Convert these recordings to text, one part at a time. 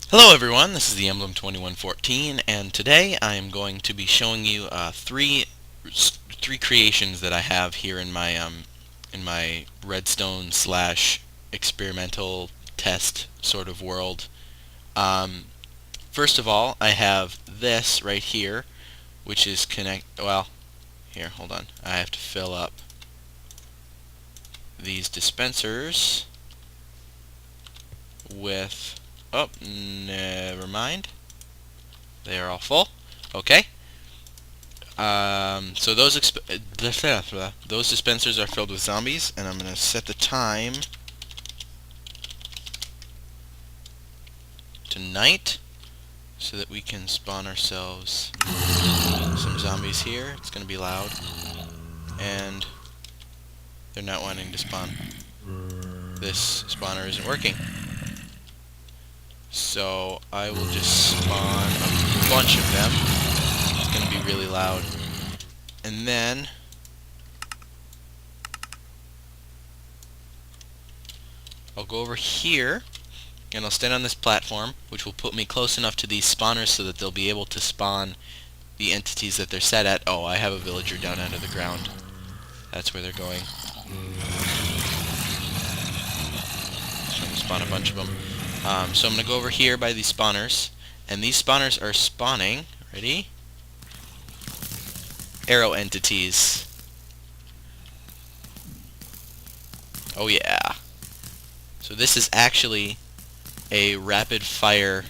Hello everyone, this is the Emblem 2114, and today I am going to be showing you three creations that I have here in my Redstone slash experimental test sort of world. Um, First of all, I have this right here, which is here, hold on. I have to fill up these dispensers with, oh, never mind. They are all full. Okay. So those dispensers are filled with zombies, and I'm going to set the time to night so that we can spawn ourselves some zombies here. It's going to be loud, and they're not wanting to spawn. This spawner isn't working. So I will just spawn a bunch of them. It's going to be really loud. And then I'll go over here and I'll stand on this platform, which will put me close enough to these spawners so that they'll be able to spawn the entities that they're set at. Oh, I have a villager down under the ground. That's where they're going. So I'm going to spawn a bunch of them. So I'm going to go over here by these spawners, and these spawners are spawning, ready? Arrow entities. Oh yeah. So this is actually a rapid fire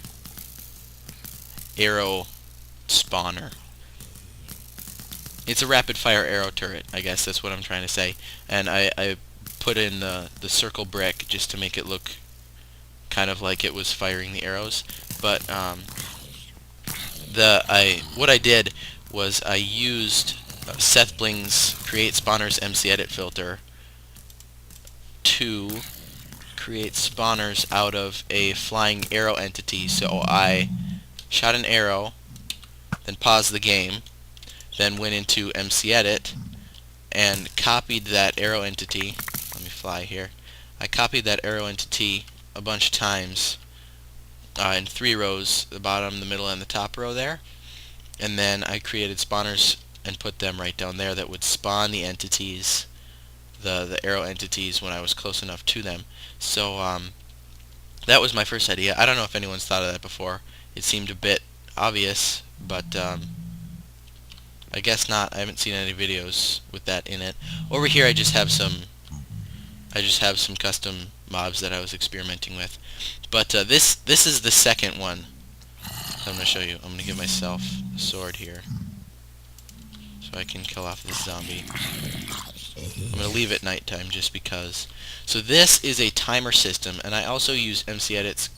arrow spawner. It's a rapid fire arrow turret, I guess that's what I'm trying to say. And I put in the circle brick just to make it look kind of like it was firing the arrows. But what I did was I used Seth Bling's Create Spawners MC Edit filter to create spawners out of a flying arrow entity. So I shot an arrow, then paused the game, then went into MC Edit and copied that arrow entity. Let me fly here. I copied that arrow entity a bunch of times in 3 rows, the bottom, the middle, and the top row there. And then I created spawners and put them right down there that would spawn the entities, the arrow entities, when I was close enough to them. So that was my first idea. I don't know if anyone's thought of that before. It seemed a bit obvious, but I guess not. I haven't seen any videos with that in it. Over here I just have some custom mobs that I was experimenting with. But this is the second one that I'm going to show you. I'm going to give myself a sword here so I can kill off this zombie. I'm going to leave it nighttime just because. So this is a timer system, and I also use MC Edit's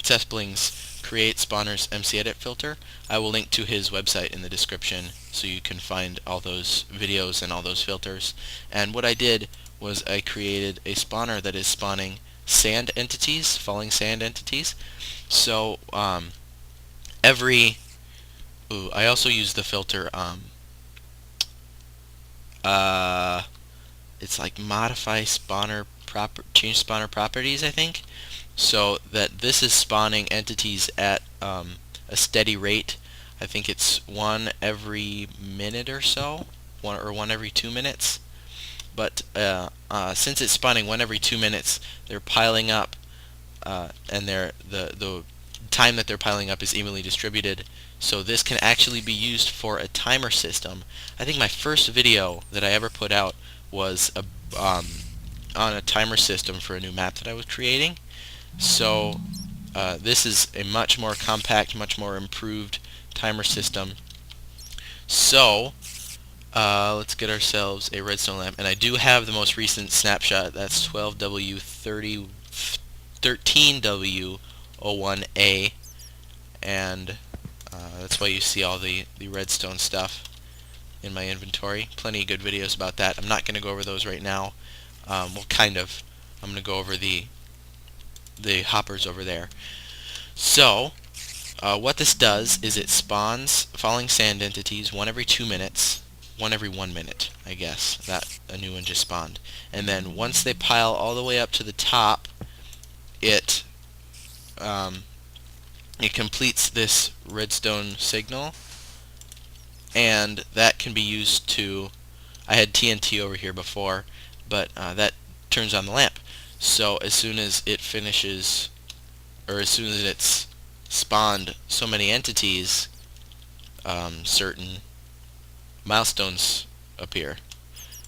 Seth Bling's Create Spawners MC Edit filter. I will link to his website in the description so you can find all those videos and all those filters. And what I did was I created a spawner that is spawning sand entities, falling sand entities. So I also use the filter it's like modify spawner change spawner properties, I think, so that this is spawning entities at a steady rate. I think it's one every minute or so, one every 2 minutes. But since it's spawning one every 2 minutes, they're piling up, and the time that they're piling up is evenly distributed. So this can actually be used for a timer system. I think my first video that I ever put out was on a timer system for a new map that I was creating. So this is a much more compact, much more improved timer system. So let's get ourselves a redstone lamp, and I do have the most recent snapshot. That's 13W01A, and that's why you see all the redstone stuff in my inventory. Plenty of good videos about that. I'm not going to go over those right now. Well, kind of. I'm going to go over the hoppers over there. So what this does is it spawns falling sand entities one every 2 minutes, one every 1 minute, I guess. That a new one just spawned. And then once they pile all the way up to the top, it it completes this redstone signal, and that can be used to, I had TNT over here before, but that turns on the lamp. So as soon as it finishes, or as soon as it's spawned so many entities, certain milestones appear.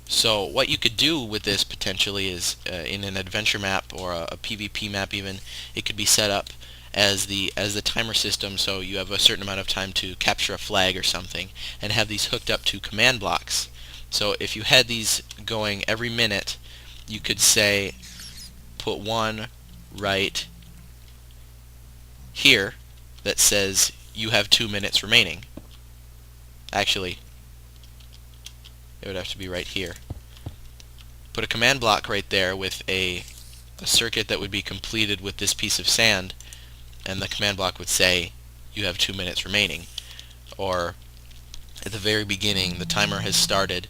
So what you could do with this potentially is, in an adventure map or a PvP map even, it could be set up as the timer system, so you have a certain amount of time to capture a flag or something, and have these hooked up to command blocks. So if you had these going every minute, you could say put one right here that says you have 2 minutes remaining. Actually, it would have to be right here. Put a command block right there with a circuit that would be completed with this piece of sand, and the command block would say you have 2 minutes remaining. Or at the very beginning, the timer has started,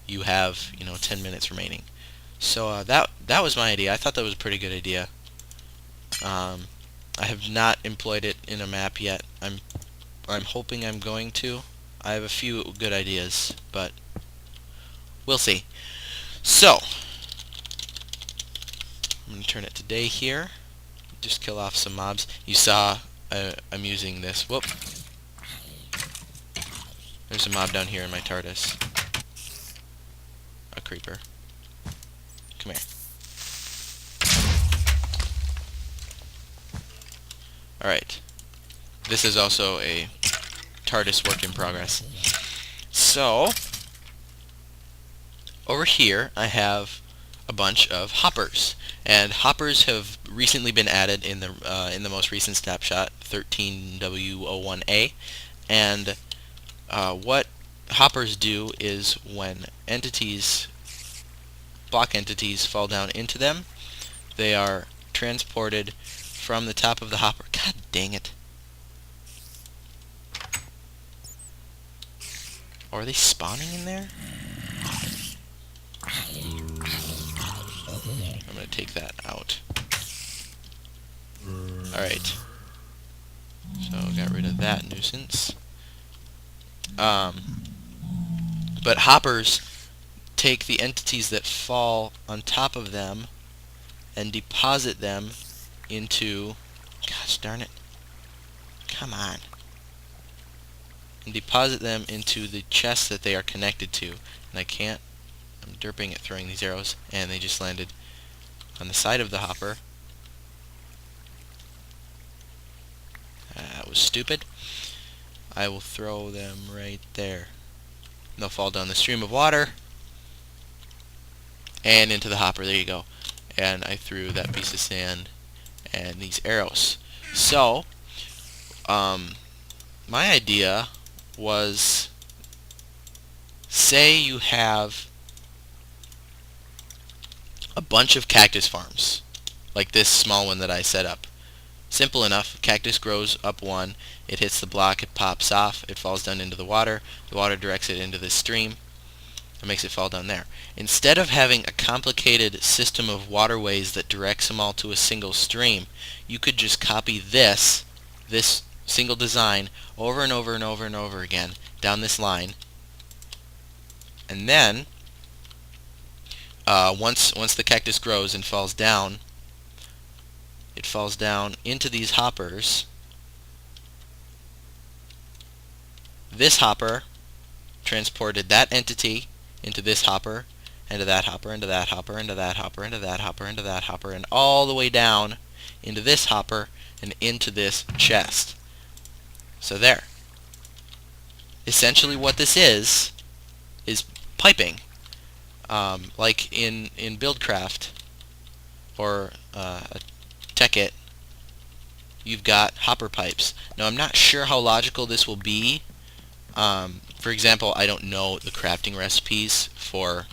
you have 10 minutes remaining. So that was my idea. I thought that was a pretty good idea. I have not employed it in a map yet. I'm hoping I'm going to. I have a few good ideas, but we'll see. So I'm going to turn it to day here. Just kill off some mobs. You saw I'm using this. Whoop. There's a mob down here in my TARDIS. A creeper. Come here. Alright. This is also a TARDIS work in progress. So, over here I have a bunch of hoppers, and hoppers have recently been added in the most recent snapshot 13W01A, and what hoppers do is when block entities fall down into them, they are transported from the top of the hopper. God dang it. Or are they spawning in there? I'm going to take that out. Alright. So, got rid of that nuisance. But hoppers take the entities that fall on top of them and deposit them into... Gosh darn it. Come on. And deposit them into the chest that they are connected to. And I can't... I'm derping at throwing these arrows, and they just landed on the side of the hopper. That was stupid. I will throw them right there. They'll fall down the stream of water and into the hopper. There you go. And I threw that piece of sand and these arrows. So, my idea was, say you have a bunch of cactus farms, like this small one that I set up. Simple enough. Cactus grows up one, it hits the block, it pops off, it falls down into the water directs it into this stream, and makes it fall down there. Instead of having a complicated system of waterways that directs them all to a single stream, you could just copy this single design over and over and over and over again down this line, and then once the cactus grows and falls down, it falls down into these hoppers. This hopper transported that entity into this hopper, into that hopper, into that hopper, into that hopper, into that hopper, into that hopper, and all the way down into this hopper and into this chest. So there. Essentially what this is piping. Like in Buildcraft or Tekkit, you've got hopper pipes. Now I'm not sure how logical this will be. For example, I don't know the crafting recipes for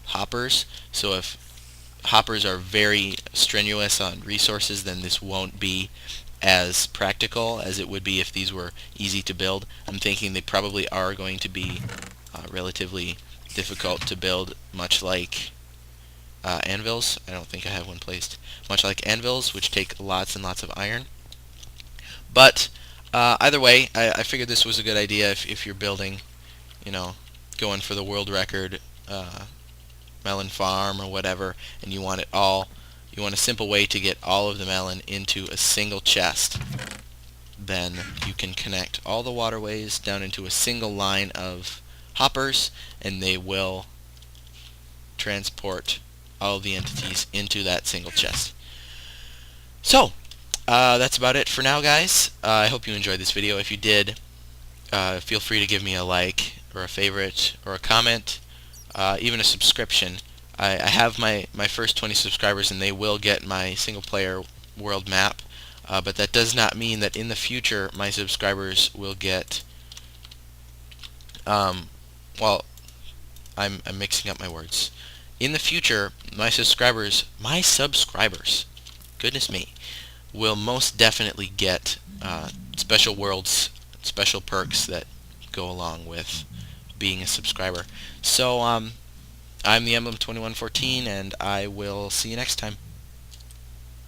hoppers, so if hoppers are very strenuous on resources, then this won't be as practical as it would be if these were easy to build. I'm thinking they probably are going to be relatively difficult to build, much like anvils. I don't think I have one placed. Much like anvils, which take lots and lots of iron. But either way, I figured this was a good idea if you're building, you know, going for the world record melon farm or whatever, and you want it all, you want a simple way to get all of the melon into a single chest. Then you can connect all the waterways down into a single line of hoppers, and they will transport all the entities into that single chest. So, that's about it for now, guys. I hope you enjoyed this video. If you did, feel free to give me a like or a favorite or a comment, even a subscription. I have my first 20 subscribers, and they will get my single player world map, but that does not mean that in the future my subscribers will get, well, I'm mixing up my words. In the future, my subscribers, goodness me, will most definitely get special worlds, special perks that go along with being a subscriber. So I'm the Emblem 2114, and I will see you next time.